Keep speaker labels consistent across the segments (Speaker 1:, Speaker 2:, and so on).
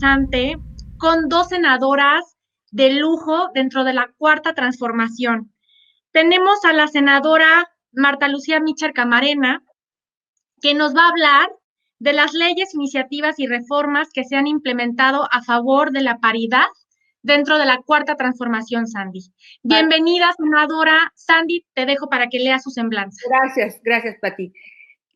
Speaker 1: interesante con dos senadoras de lujo dentro de la Cuarta Transformación. Tenemos a la senadora Marta Lucía Mitchell Camarena, que nos va a hablar de las leyes, iniciativas y reformas que se han implementado a favor de la paridad dentro de la Cuarta Transformación, Sandy. Bienvenida, senadora. Sandy, te dejo para que lea su semblanza.
Speaker 2: Gracias, Pati.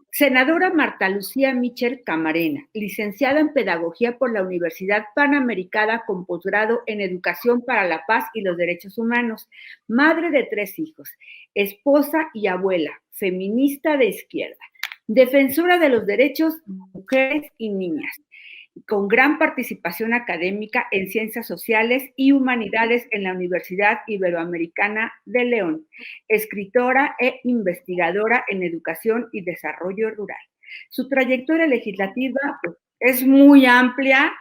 Speaker 2: Senadora Marta Lucía Mitchell Camarena, licenciada en Pedagogía por la Universidad Panamericana con posgrado en Educación para la Paz y los Derechos Humanos, madre de 3 hijos, esposa y abuela, feminista de izquierda, defensora de los derechos de mujeres y niñas, con gran participación académica en Ciencias Sociales y Humanidades en la Universidad Iberoamericana de León, escritora e investigadora en Educación y Desarrollo Rural. Su trayectoria legislativa es muy amplia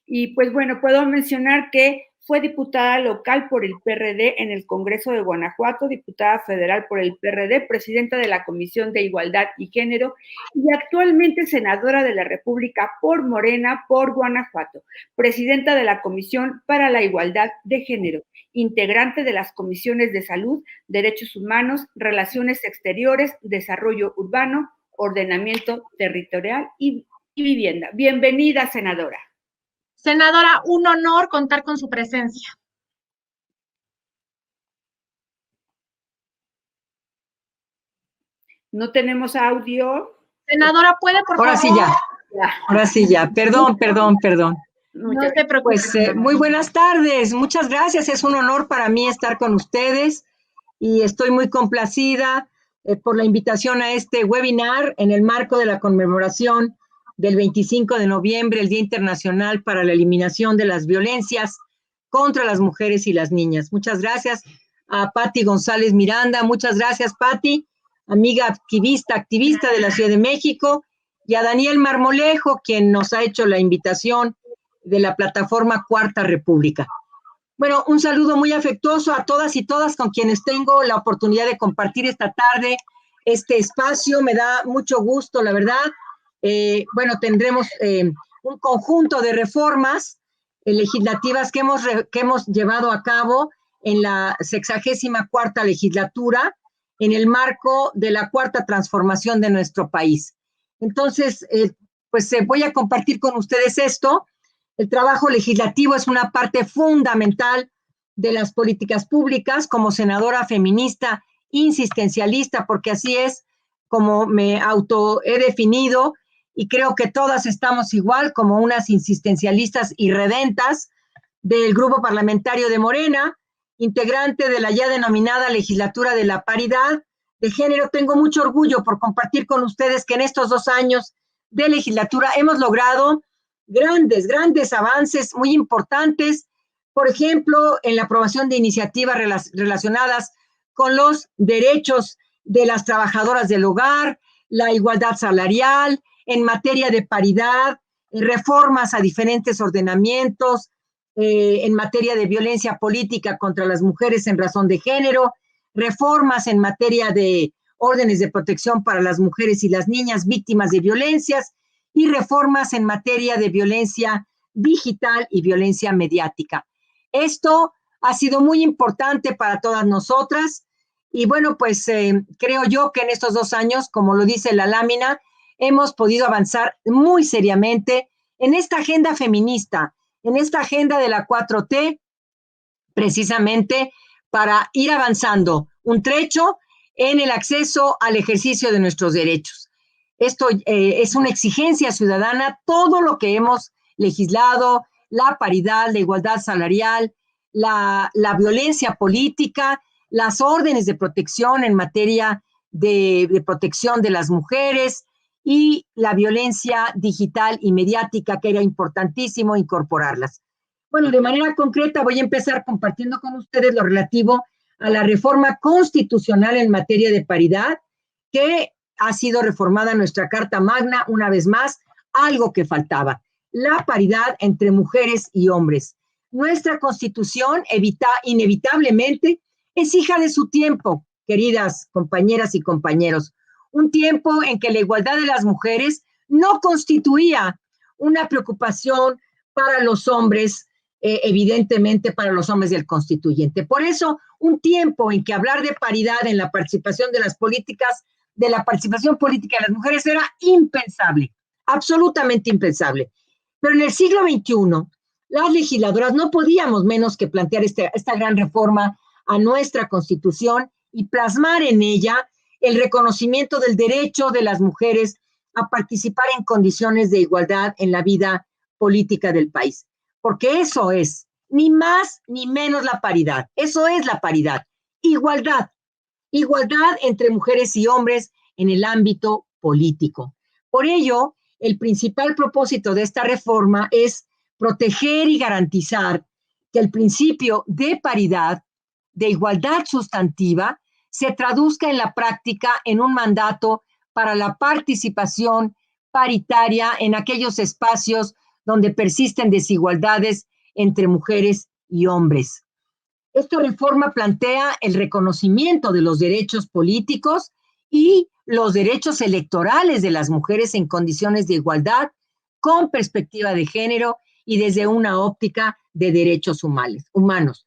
Speaker 2: y pues bueno, puedo mencionar que fue diputada local por el PRD en el Congreso de Guanajuato, diputada federal por el PRD, presidenta de la Comisión de Igualdad y Género y actualmente senadora de la República por Morena por Guanajuato, presidenta de la Comisión para la Igualdad de Género, integrante de las comisiones de Salud, Derechos Humanos, Relaciones Exteriores, Desarrollo Urbano, Ordenamiento Territorial y Vivienda. Bienvenida, senadora.
Speaker 1: Senadora, un honor contar con su presencia.
Speaker 2: No tenemos audio.
Speaker 1: Senadora, ¿puede, por favor?
Speaker 3: Ahora sí ya. Perdón.
Speaker 1: No se preocupe.
Speaker 3: Pues muy buenas tardes. Muchas gracias. Es un honor para mí estar con ustedes y estoy muy complacida por la invitación a este webinar en el marco de la conmemoración del 25 de noviembre, el Día Internacional para la Eliminación de las Violencias contra las Mujeres y las Niñas. Muchas gracias a Pati González Miranda. Muchas gracias, Pati, amiga activista de la Ciudad de México, y a Daniel Marmolejo, quien nos ha hecho la invitación de la plataforma Cuarta República. Bueno, un saludo muy afectuoso a todas y todas con quienes tengo la oportunidad de compartir esta tarde este espacio. Me da mucho gusto, la verdad. Bueno, tendremos un conjunto de reformas legislativas que hemos llevado a cabo en la 64ª legislatura en el marco de la Cuarta Transformación de nuestro país. Entonces, pues voy a compartir con ustedes esto. El trabajo legislativo es una parte fundamental de las políticas públicas. Como senadora feminista insistencialista, porque así es como me he definido, y creo que todas estamos igual, como unas insistencialistas irredentas del grupo parlamentario de Morena, integrante de la ya denominada legislatura de la paridad de género. Tengo mucho orgullo por compartir con ustedes que en estos 2 años de legislatura hemos logrado grandes avances muy importantes, por ejemplo, en la aprobación de iniciativas relacionadas con los derechos de las trabajadoras del hogar, la igualdad salarial, en materia de paridad, reformas a diferentes ordenamientos, en materia de violencia política contra las mujeres en razón de género, reformas en materia de órdenes de protección para las mujeres y las niñas víctimas de violencias y reformas en materia de violencia digital y violencia mediática. Esto ha sido muy importante para todas nosotras y bueno, pues creo yo que en estos 2 años, como lo dice la lámina, hemos podido avanzar muy seriamente en esta agenda feminista, en esta agenda de la 4T, precisamente para ir avanzando un trecho en el acceso al ejercicio de nuestros derechos. Esto es una exigencia ciudadana, todo lo que hemos legislado, la paridad, la igualdad salarial, la violencia política, las órdenes de protección en materia de protección de las mujeres y la violencia digital y mediática, que era importantísimo incorporarlas. Bueno, de manera concreta voy a empezar compartiendo con ustedes lo relativo a la reforma constitucional en materia de paridad, que ha sido reformada nuestra Carta Magna una vez más, algo que faltaba, la paridad entre mujeres y hombres. Nuestra Constitución inevitablemente es hija de su tiempo, queridas compañeras y compañeros, un tiempo en que la igualdad de las mujeres no constituía una preocupación para los hombres, evidentemente para los hombres del constituyente. Por eso, un tiempo en que hablar de paridad en la participación de las políticas, de la participación política de las mujeres era impensable, absolutamente impensable. Pero en el siglo XXI, las legisladoras no podíamos menos que plantear esta gran reforma a nuestra Constitución y plasmar en ella el reconocimiento del derecho de las mujeres a participar en condiciones de igualdad en la vida política del país. Porque eso es, ni más ni menos la paridad. Eso es la paridad. Igualdad. Igualdad entre mujeres y hombres en el ámbito político. Por ello, el principal propósito de esta reforma es proteger y garantizar que el principio de paridad, de igualdad sustantiva, se traduzca en la práctica en un mandato para la participación paritaria en aquellos espacios donde persisten desigualdades entre mujeres y hombres. Esta reforma plantea el reconocimiento de los derechos políticos y los derechos electorales de las mujeres en condiciones de igualdad, con perspectiva de género y desde una óptica de derechos humanos.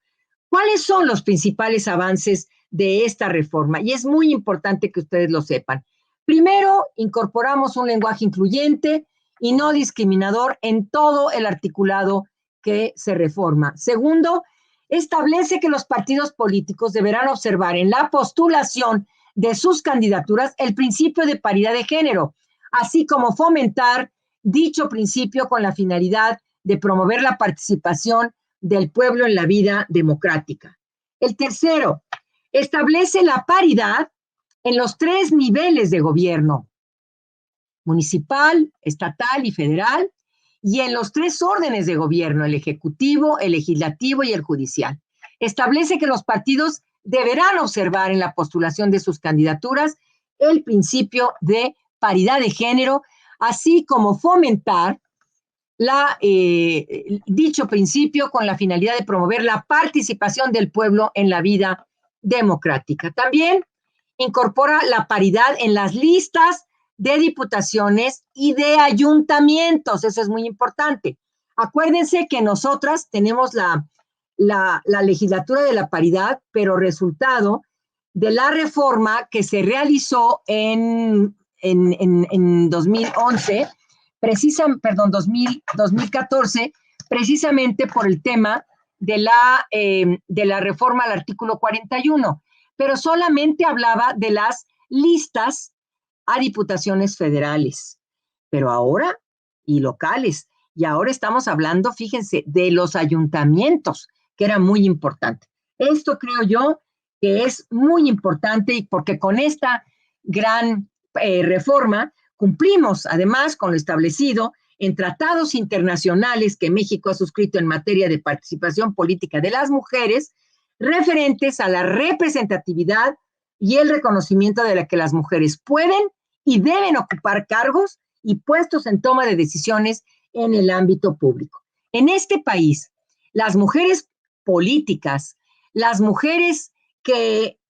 Speaker 3: ¿Cuáles son los principales avances de esta reforma? Y es muy importante que ustedes lo sepan. Primero, incorporamos un lenguaje incluyente y no discriminador en todo el articulado que se reforma. Segundo, establece que los partidos políticos deberán observar en la postulación de sus candidaturas el principio de paridad de género, así como fomentar dicho principio con la finalidad de promover la participación del pueblo en la vida democrática. El tercero, establece la paridad en los 3 niveles de gobierno: municipal, estatal y federal, y en los 3 órdenes de gobierno: el ejecutivo, el legislativo y el judicial. Establece que los partidos deberán observar en la postulación de sus candidaturas el principio de paridad de género, así como fomentar dicho principio con la finalidad de promover la participación del pueblo en la vida democrática. También incorpora la paridad en las listas de diputaciones y de ayuntamientos. Eso es muy importante. Acuérdense que nosotras tenemos la legislatura de la paridad, pero resultado de la reforma que se realizó en 2011, 2014, precisamente por el tema de la reforma al artículo 41, pero solamente hablaba de las listas a diputaciones federales, pero ahora, y locales, y ahora estamos hablando, fíjense, de los ayuntamientos, que era muy importante. Esto creo yo que es muy importante, y porque con esta gran reforma cumplimos además con lo establecido en tratados internacionales que México ha suscrito en materia de participación política de las mujeres, referentes a la representatividad y el reconocimiento de la que las mujeres pueden y deben ocupar cargos y puestos en toma de decisiones en el ámbito público. En este país, las mujeres políticas, las mujeres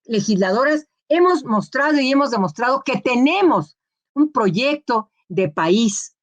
Speaker 3: legisladoras, hemos mostrado y hemos demostrado que tenemos un proyecto de país,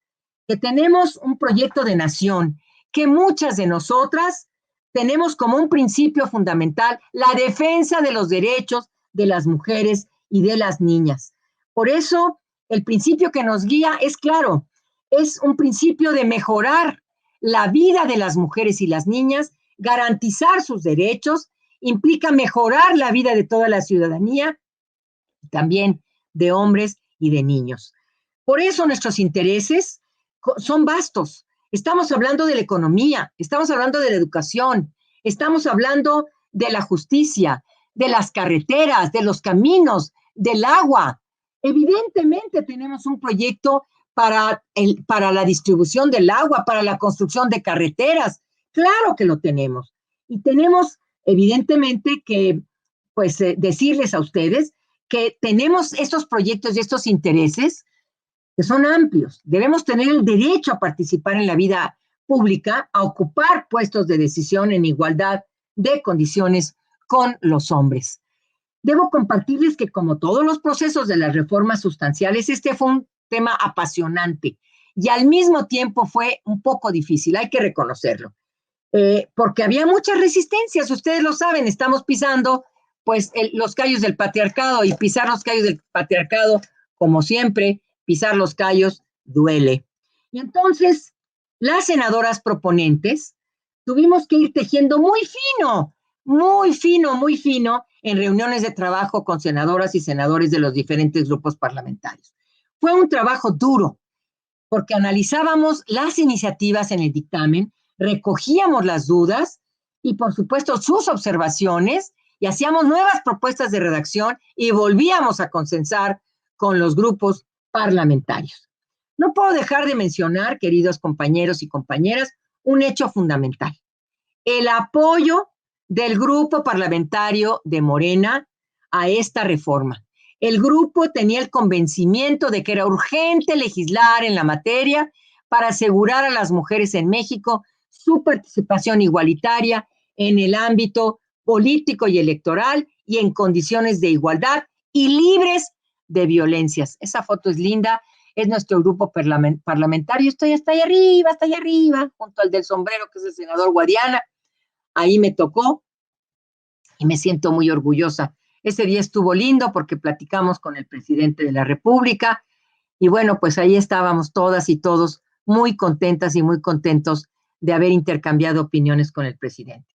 Speaker 3: que tenemos un proyecto de nación, que muchas de nosotras tenemos como un principio fundamental la defensa de los derechos de las mujeres y de las niñas. Por eso, el principio que nos guía es claro, es un principio de mejorar la vida de las mujeres y las niñas, garantizar sus derechos, implica mejorar la vida de toda la ciudadanía, también de hombres y de niños. Por eso nuestros intereses son vastos. Estamos hablando de la economía, estamos hablando de la educación, estamos hablando de la justicia, de las carreteras, de los caminos, del agua. Evidentemente tenemos un proyecto para la distribución del agua, para la construcción de carreteras. Claro que lo tenemos. Y tenemos, evidentemente, que decirles a ustedes que tenemos estos proyectos y estos intereses que son amplios. Debemos tener el derecho a participar en la vida pública, a ocupar puestos de decisión en igualdad de condiciones con los hombres. Debo compartirles que, como todos los procesos de las reformas sustanciales, este fue un tema apasionante y al mismo tiempo fue un poco difícil, hay que reconocerlo, porque había muchas resistencias, ustedes lo saben, estamos pisando pues los callos del patriarcado, y pisar los callos del patriarcado, como siempre, pisar los callos duele. Y entonces, las senadoras proponentes tuvimos que ir tejiendo muy fino, muy fino, muy fino, en reuniones de trabajo con senadoras y senadores de los diferentes grupos parlamentarios. Fue un trabajo duro, porque analizábamos las iniciativas en el dictamen, recogíamos las dudas y, por supuesto, sus observaciones, y hacíamos nuevas propuestas de redacción y volvíamos a consensar con los grupos parlamentarios. No puedo dejar de mencionar, queridos compañeros y compañeras, un hecho fundamental: el apoyo del grupo parlamentario de Morena a esta reforma. El grupo tenía el convencimiento de que era urgente legislar en la materia para asegurar a las mujeres en México su participación igualitaria en el ámbito político y electoral, y en condiciones de igualdad y libres de violencias. Esa foto es linda, es nuestro grupo parlamentario. Estoy hasta allá arriba, junto al del sombrero, que es el senador Guadiana. Ahí me tocó y me siento muy orgullosa. Ese día estuvo lindo porque platicamos con el presidente de la República, y bueno, pues ahí estábamos todas y todos muy contentas y muy contentos de haber intercambiado opiniones con el presidente.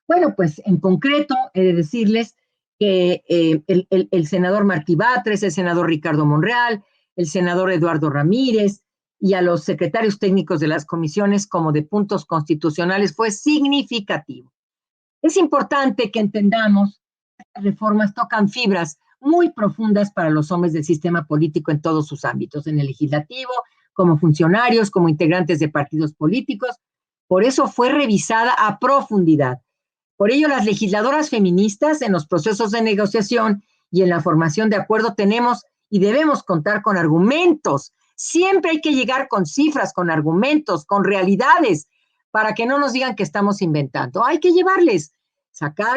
Speaker 3: Bueno, pues en concreto, he de decirles que el senador Martí Batres, el senador Ricardo Monreal, el senador Eduardo Ramírez, y a los secretarios técnicos de las comisiones como de puntos constitucionales fue significativo. Es importante que entendamos que estas reformas tocan fibras muy profundas para los hombres del sistema político en todos sus ámbitos, en el legislativo, como funcionarios, como integrantes de partidos políticos. Por eso fue revisada a profundidad. Por ello, las legisladoras feministas, en los procesos de negociación y en la formación de acuerdo, tenemos y debemos contar con argumentos. Siempre hay que llegar con cifras, con argumentos, con realidades, para que no nos digan que estamos inventando. Hay que llevarles,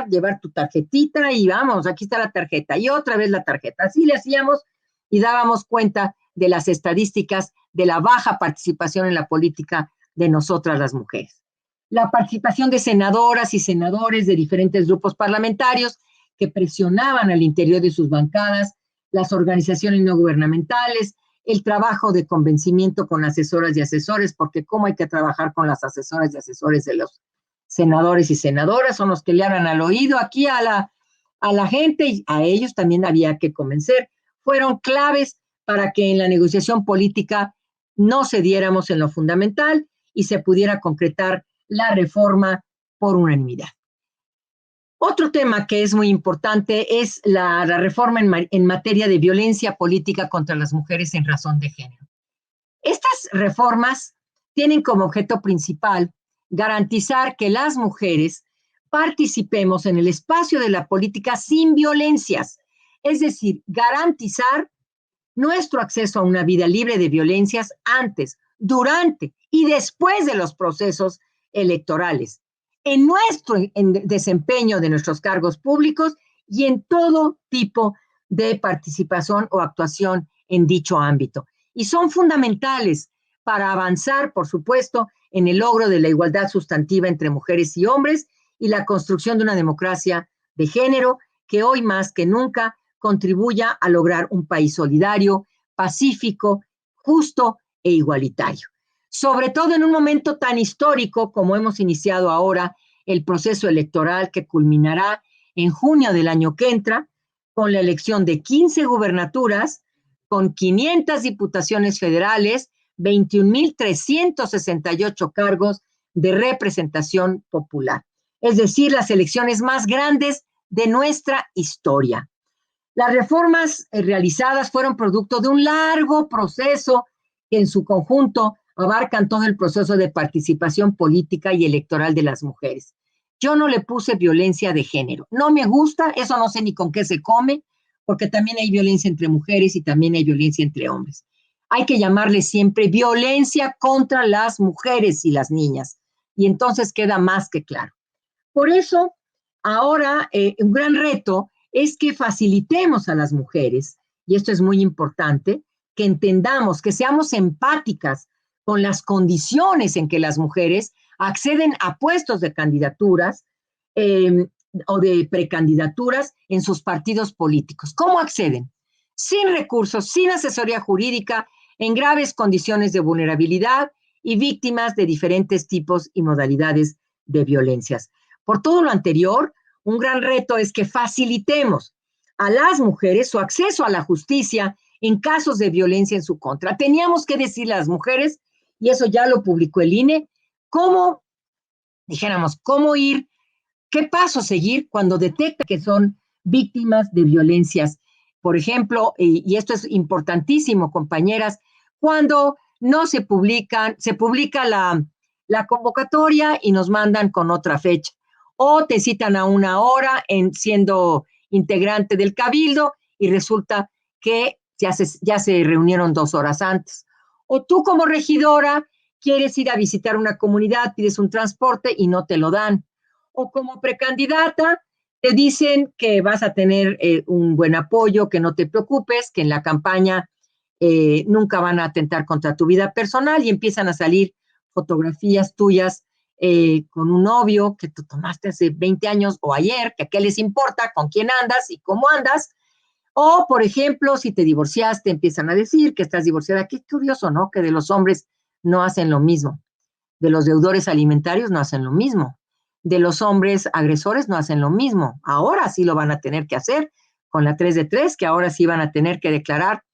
Speaker 3: llevar tu tarjetita y vamos, aquí está la tarjeta, y otra vez la tarjeta. Así le hacíamos y dábamos cuenta de las estadísticas de la baja participación en la política de nosotras las mujeres. La participación de senadoras y senadores de diferentes grupos parlamentarios que presionaban al interior de sus bancadas, las organizaciones no gubernamentales, el trabajo de convencimiento con asesoras y asesores, porque cómo hay que trabajar con las asesoras y asesores de los senadores y senadoras, son los que le hablan al oído aquí a la gente, y a ellos también había que convencer. Fueron claves para que en la negociación política no cediéramos en lo fundamental y se pudiera concretar la reforma por unanimidad. Otro tema que es muy importante es la reforma en materia de violencia política contra las mujeres en razón de género. Estas reformas tienen como objeto principal garantizar que las mujeres participemos en el espacio de la política sin violencias, es decir, garantizar nuestro acceso a una vida libre de violencias antes, durante y después de los procesos electorales, en nuestro desempeño de nuestros cargos públicos y en todo tipo de participación o actuación en dicho ámbito. Y son fundamentales para avanzar, por supuesto, en el logro de la igualdad sustantiva entre mujeres y hombres y la construcción de una democracia de género que hoy más que nunca contribuya a lograr un país solidario, pacífico, justo e igualitario. Sobre todo en un momento tan histórico como hemos iniciado ahora el proceso electoral, que culminará en junio del año que entra, con la elección de 15 gubernaturas, con 500 diputaciones federales, 21,368 cargos de representación popular. Es decir, las elecciones más grandes de nuestra historia. Las reformas realizadas fueron producto de un largo proceso que en su conjunto abarcan todo el proceso de participación política y electoral de las mujeres. Yo no le puse violencia de género. No me gusta, eso no sé ni con qué se come, porque también hay violencia entre mujeres y también hay violencia entre hombres. Hay que llamarle siempre violencia contra las mujeres y las niñas, y entonces queda más que claro. Por eso, ahora un gran reto es que facilitemos a las mujeres, y esto es muy importante, que entendamos, que seamos empáticas con las condiciones en que las mujeres acceden a puestos de candidaturas o de precandidaturas en sus partidos políticos. ¿Cómo acceden? Sin recursos, sin asesoría jurídica, en graves condiciones de vulnerabilidad y víctimas de diferentes tipos y modalidades de violencias. Por todo lo anterior, un gran reto es que facilitemos a las mujeres su acceso a la justicia en casos de violencia en su contra. Teníamos que decirle a las mujeres, y eso ya lo publicó el INE, cómo ir, qué paso seguir cuando detecta que son víctimas de violencias. Por ejemplo, y esto es importantísimo, compañeras, cuando no se publica la convocatoria y nos mandan con otra fecha, o te citan a una hora siendo integrante del cabildo y resulta que ya se reunieron 2 horas antes. O tú como regidora quieres ir a visitar una comunidad, pides un transporte y no te lo dan. O como precandidata te dicen que vas a tener un buen apoyo, que no te preocupes, que en la campaña nunca van a atentar contra tu vida personal y empiezan a salir fotografías tuyas con un novio que tú tomaste hace 20 años o ayer, que a qué les importa con quién andas y cómo andas. O, por ejemplo, si te divorciaste, empiezan a decir que estás divorciada. Qué curioso, ¿no? Que de los hombres no hacen lo mismo. De los deudores alimentarios no hacen lo mismo. De los hombres agresores no hacen lo mismo. Ahora sí lo van a tener que hacer con la 3 de 3, que ahora sí van a tener que declarar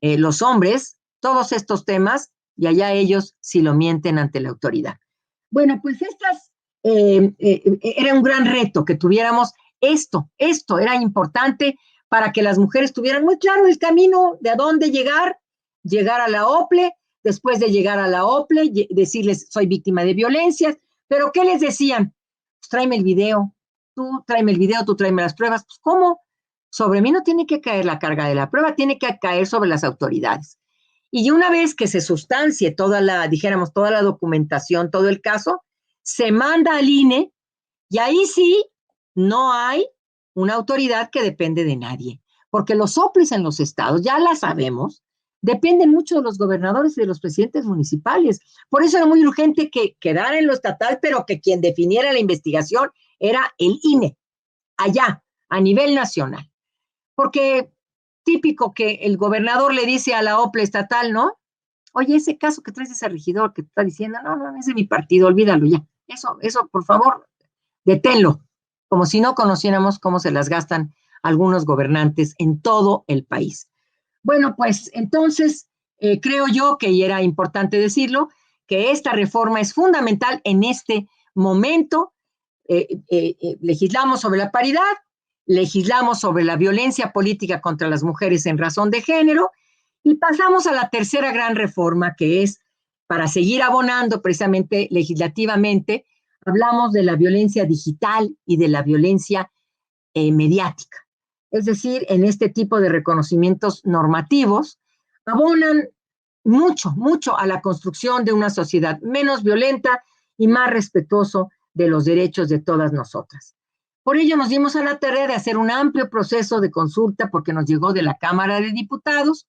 Speaker 3: los hombres todos estos temas y allá ellos si lo mienten ante la autoridad. Bueno, pues era un gran reto que tuviéramos esto era importante para que las mujeres tuvieran muy claro el camino de a dónde llegar a la OPLE, después de llegar a la OPLE, decirles soy víctima de violencias, pero ¿qué les decían? Pues tráeme el video, tú tráeme las pruebas. Pues ¿cómo? Sobre mí no tiene que caer la carga de la prueba, tiene que caer sobre las autoridades. Y una vez que se sustancie toda la documentación, todo el caso, se manda al INE y ahí sí no hay una autoridad que depende de nadie, porque los OPLEs en los estados, ya la sabemos, dependen mucho de los gobernadores y de los presidentes municipales. Por eso era muy urgente que quedara en lo estatal, pero que quien definiera la investigación era el INE, allá, a nivel nacional. Porque típico que el gobernador le dice a la OPLE estatal, ¿no? Oye, ese caso que traes de ese regidor que te está diciendo, no, es de mi partido, olvídalo ya. Eso, por favor, deténlo. Como si no conociéramos cómo se las gastan algunos gobernantes en todo el país. Bueno, pues entonces creo yo que, y era importante decirlo, que esta reforma es fundamental en este momento. Legislamos sobre la paridad, legislamos sobre la violencia política contra las mujeres en razón de género y pasamos a la tercera gran reforma, que es para seguir abonando precisamente legislativamente. Hablamos de la violencia digital y de la violencia mediática. Es decir, en este tipo de reconocimientos normativos abonan mucho a la construcción de una sociedad menos violenta y más respetuoso de los derechos de todas nosotras. Por ello nos dimos a la tarea de hacer un amplio proceso de consulta porque nos llegó de la Cámara de Diputados,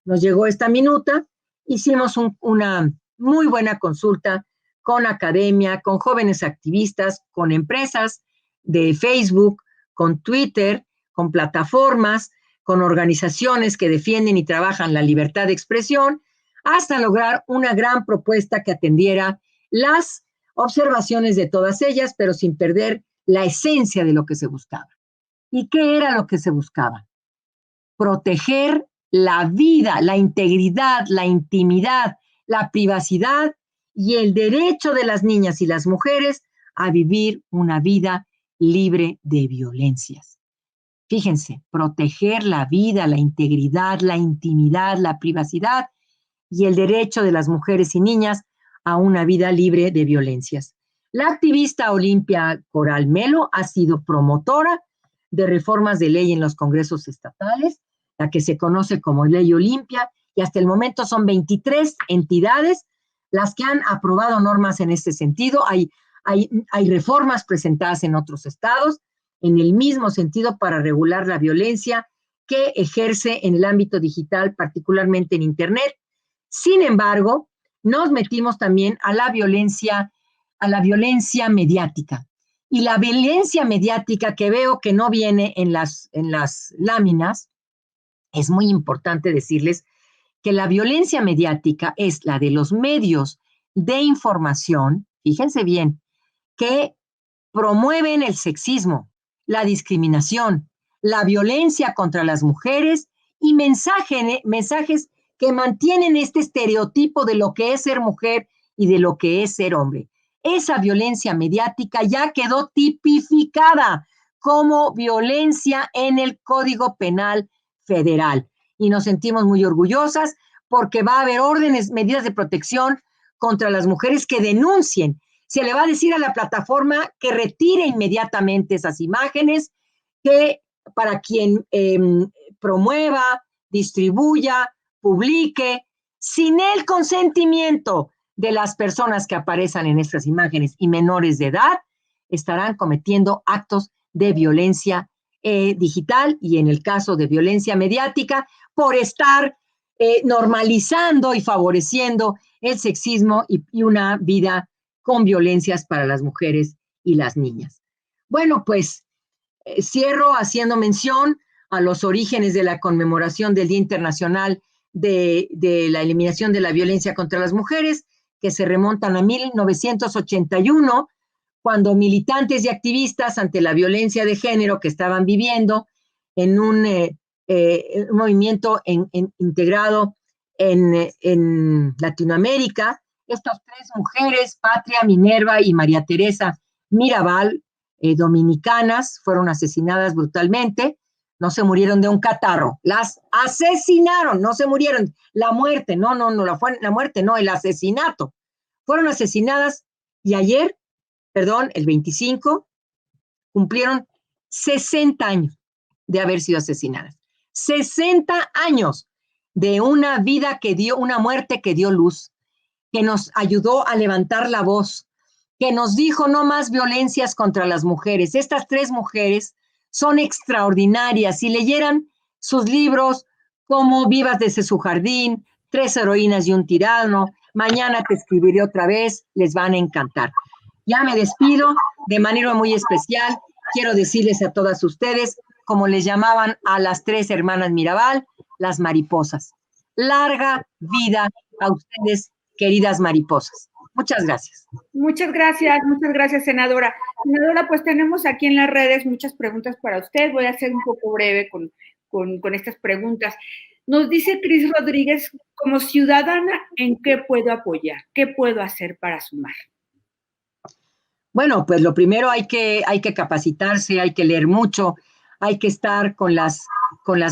Speaker 3: nos llegó esta minuta, hicimos una muy buena consulta con academia, con jóvenes activistas, con empresas de Facebook, con Twitter, con plataformas, con organizaciones que defienden y trabajan la libertad de expresión, hasta lograr una gran propuesta que atendiera las observaciones de todas ellas, pero sin perder la esencia de lo que se buscaba. ¿Y qué era lo que se buscaba? Proteger la vida, la integridad, la intimidad, la privacidad y el derecho de las niñas y las mujeres a vivir una vida libre de violencias. Fíjense, proteger la vida, la integridad, la intimidad, la privacidad y el derecho de las mujeres y niñas a una vida libre de violencias. La activista Olimpia Coral Melo ha sido promotora de reformas de ley en los congresos estatales, la que se conoce como Ley Olimpia, y hasta el momento son 23 entidades las que han aprobado normas en este sentido. Hay reformas presentadas en otros estados en el mismo sentido para regular la violencia que ejerce en el ámbito digital, particularmente en Internet. Sin embargo, nos metimos también a la violencia mediática. Y la violencia mediática que veo que no viene en las láminas, es muy importante decirles que la violencia mediática es la de los medios de información, fíjense bien, que promueven el sexismo, la discriminación, la violencia contra las mujeres y mensajes que mantienen este estereotipo de lo que es ser mujer y de lo que es ser hombre. Esa violencia mediática ya quedó tipificada como violencia en el Código Penal Federal y nos sentimos muy orgullosas porque va a haber órdenes, medidas de protección contra las mujeres que denuncien. Se le va a decir a la plataforma que retire inmediatamente esas imágenes, que para quien promueva, distribuya, publique, sin el consentimiento de las personas que aparecen en estas imágenes y menores de edad, estarán cometiendo actos de violencia digital y en el caso de violencia mediática, por estar normalizando y favoreciendo el sexismo y una vida con violencias para las mujeres y las niñas. Bueno, pues cierro haciendo mención a los orígenes de la conmemoración del Día Internacional de la Eliminación de la Violencia contra las Mujeres, que se remontan a 1981, cuando militantes y activistas ante la violencia de género que estaban viviendo en un movimiento integrado en Latinoamérica, estas tres mujeres, Patria, Minerva y María Teresa Mirabal, dominicanas, fueron asesinadas brutalmente. No se murieron de un catarro, las asesinaron, no se murieron. La muerte, la muerte no, el asesinato. Fueron asesinadas y ayer, el 25, cumplieron 60 años de haber sido asesinadas. 60 años de una vida que dio, una muerte que dio luz, que nos ayudó a levantar la voz, que nos dijo no más violencias contra las mujeres. Estas tres mujeres son extraordinarias. Si leyeran sus libros como Vivas desde su jardín, Tres heroínas y un tirano, Mañana te escribiré otra vez, les van a encantar. Ya me despido de manera muy especial. Quiero decirles a todas ustedes, como les llamaban a las tres hermanas Mirabal, las mariposas. Larga vida a ustedes, queridas mariposas. Muchas gracias.
Speaker 2: Muchas gracias, senadora. Senadora, pues tenemos aquí en las redes muchas preguntas para usted. Voy a ser un poco breve con estas preguntas. Nos dice Cris Rodríguez, como ciudadana, ¿en qué puedo apoyar? ¿Qué puedo hacer para sumar?
Speaker 3: Bueno, pues lo primero hay que capacitarse, hay que leer mucho, hay que estar con las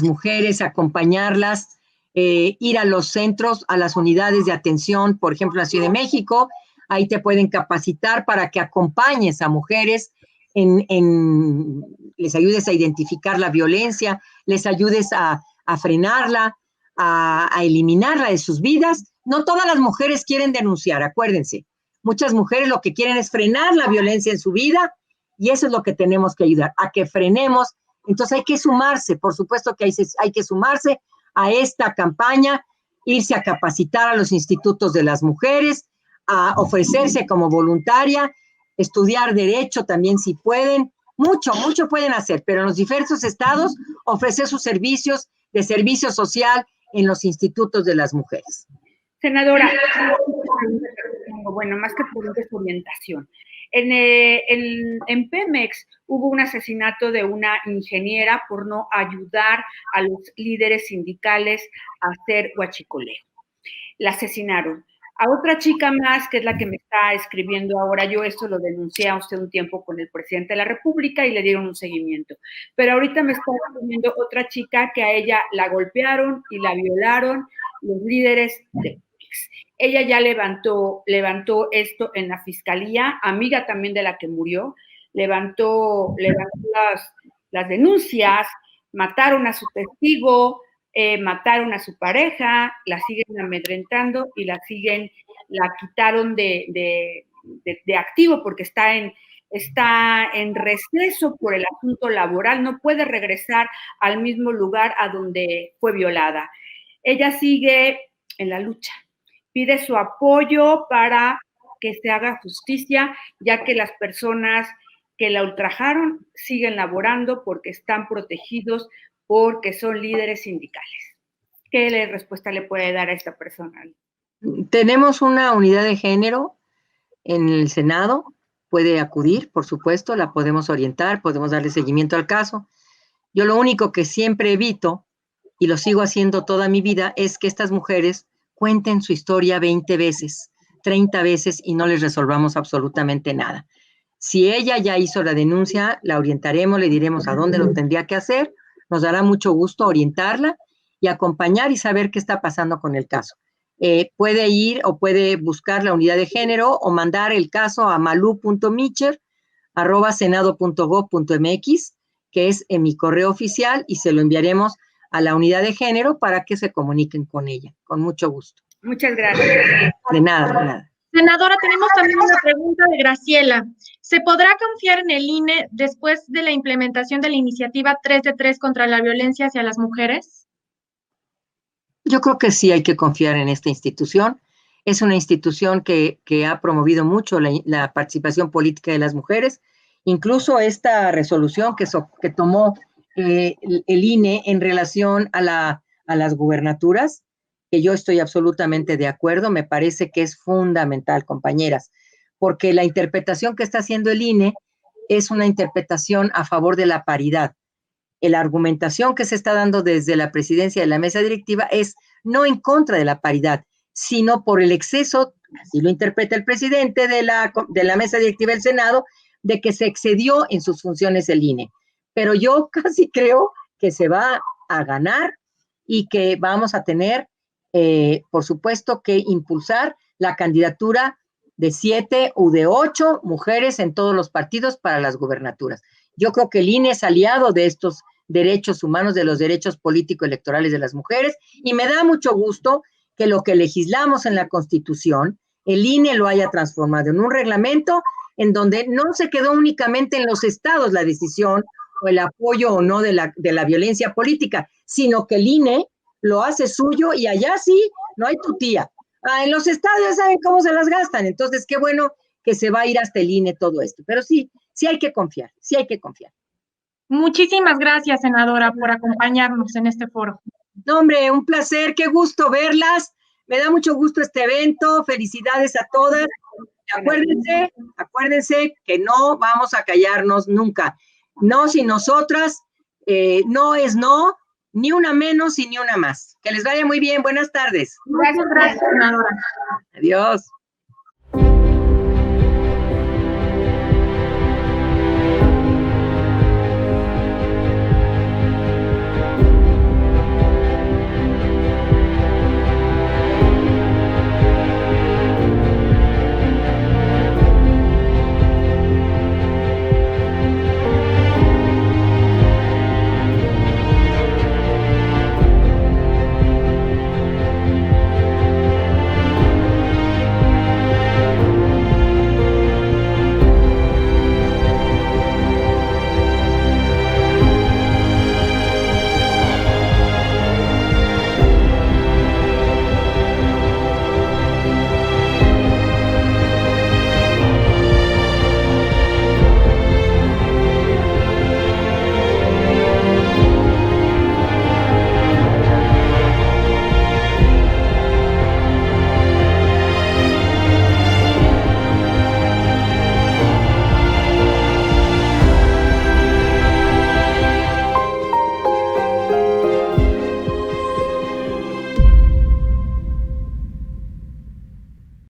Speaker 3: mujeres, acompañarlas, ir a los centros, a las unidades de atención, por ejemplo, en la Ciudad de México, ahí te pueden capacitar para que acompañes a mujeres, les ayudes a identificar la violencia, les ayudes a frenarla, a eliminarla de sus vidas. No todas las mujeres quieren denunciar, acuérdense. Muchas mujeres lo que quieren es frenar la violencia en su vida y eso es lo que tenemos que ayudar, a que frenemos. Entonces hay que sumarse, por supuesto que hay que sumarse a esta campaña, irse a capacitar a los institutos de las mujeres, a ofrecerse como voluntaria, estudiar derecho también si pueden. Mucho pueden hacer, pero en los diversos estados ofrecer sus servicios de servicio social en los institutos de las mujeres.
Speaker 2: Senadora, bueno, más que preguntas, orientación. En Pemex hubo un asesinato de una ingeniera por no ayudar a los líderes sindicales a hacer huachicoleo. La asesinaron. A otra chica más, que es la que me está escribiendo ahora, yo esto lo denuncié hace un tiempo con el presidente de la República y le dieron un seguimiento. Pero ahorita me está escribiendo otra chica que a ella la golpearon y la violaron los líderes de Pemex. Ella ya levantó esto en la fiscalía, amiga también de la que murió, levantó las denuncias, mataron a su testigo, mataron a su pareja, la siguen amedrentando y la quitaron de activo porque está en receso por el asunto laboral, no puede regresar al mismo lugar a donde fue violada. Ella sigue en la lucha, pide su apoyo para que se haga justicia, ya que las personas que la ultrajaron siguen laborando porque están protegidos, porque son líderes sindicales. ¿Qué respuesta le puede dar a esta persona?
Speaker 3: Tenemos una unidad de género en el Senado, puede acudir, por supuesto, la podemos orientar, podemos darle seguimiento al caso. Yo lo único que siempre evito, y lo sigo haciendo toda mi vida, es que estas mujeres cuenten su historia 20 veces, 30 veces y no les resolvamos absolutamente nada. Si ella ya hizo la denuncia, la orientaremos, le diremos a dónde lo tendría que hacer, nos dará mucho gusto orientarla y acompañar y saber qué está pasando con el caso. Puede ir o puede buscar la unidad de género o mandar el caso a malu.mitcher@senado.gov.mx, que es en mi correo oficial, y se lo enviaremos a la unidad de género para que se comuniquen con ella, con mucho gusto.
Speaker 2: Muchas gracias.
Speaker 3: De nada, de nada.
Speaker 1: Senadora, tenemos también una pregunta de Graciela. ¿Se podrá confiar en el INE después de la implementación de la iniciativa 3 de 3 contra la violencia hacia las mujeres?
Speaker 3: Yo creo que sí hay que confiar en esta institución. Es una institución que ha promovido mucho la participación política de las mujeres. Incluso esta resolución que tomó el INE en relación a las gubernaturas, que yo estoy absolutamente de acuerdo, me parece que es fundamental, compañeras, porque la interpretación que está haciendo el INE es una interpretación a favor de la paridad. La argumentación que se está dando desde la presidencia de la mesa directiva es no en contra de la paridad, sino por el exceso, así lo interpreta el presidente de la mesa directiva del Senado, de que se excedió en sus funciones el INE. Pero yo casi creo que se va a ganar y que vamos a tener, por supuesto, que impulsar la candidatura de 7 u de 8 mujeres en todos los partidos para las gubernaturas. Yo creo que el INE es aliado de estos derechos humanos, de los derechos político-electorales de las mujeres, y me da mucho gusto que lo que legislamos en la Constitución, el INE lo haya transformado en un reglamento en donde no se quedó únicamente en los estados la decisión o el apoyo o no de la violencia política, sino que el INE lo hace suyo y allá sí, no hay tutía. En los estados ya saben cómo se las gastan, entonces qué bueno que se va a ir hasta el INE todo esto, pero sí hay que confiar, sí hay que confiar.
Speaker 1: Muchísimas gracias, senadora, por acompañarnos en este foro.
Speaker 3: No, hombre, un placer, qué gusto verlas, me da mucho gusto este evento, felicidades a todas. Acuérdense que no vamos a callarnos nunca. No, si nosotras, no es no, ni una menos y ni una más. Que les vaya muy bien, buenas tardes.
Speaker 1: Muchas gracias, senadora.
Speaker 3: Adiós.